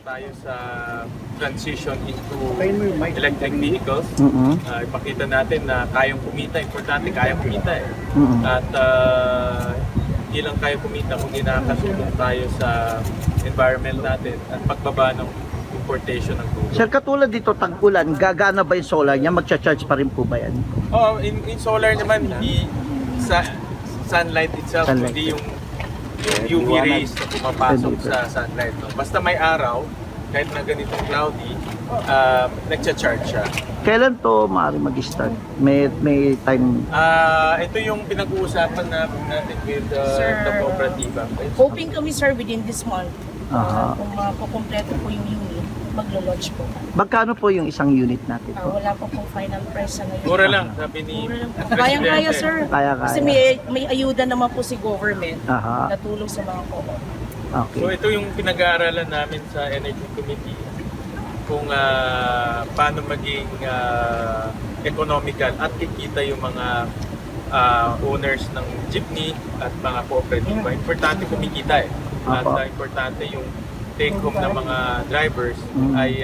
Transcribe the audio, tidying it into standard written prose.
tayo sa transition into electric vehicles. Ipakita natin na kayang kumita. Importante, kayang kumita eh. At hindi lang kayang kumita kung nakakatulong tayo sa environment natin at pagbaba ng importation ng tubig. Sir, katulad dito, tag-ulan, gagana ba yung solar niya? Magcha-charge pa rin po ba yan? Oh, in solar naman, hindi sa sunlight itself, Sunlight. hindi yung UV rays na pumapasok sa sunlight. No? Basta may araw, kahit na ganitong cloudy, nagcha-charge siya. Kailan to maaari mag-start? May time? Ito yung pinag-uusapan natin with Sir, the kooperatiba. Hoping kami, sir, within this month, Aha. kung makukompleto po yung unit, maglo-launch po. Magkano po yung isang unit natin po? Wala pa pong final price sa ngayon. Mura lang, sabi ni Mura lang po. Presidente. Kayang-kaya, sir. Kaya-kaya. Kasi may ayuda naman po si government Aha. na tulong sa mga co-op. Okay. So ito yung pinag-aaralan namin sa Energy Committee kung paano maging economical at kikita yung mga owners ng jeepney at mga kooperatiba. Importante kumikita eh. At Apo. importante yung take home ng mga drivers ay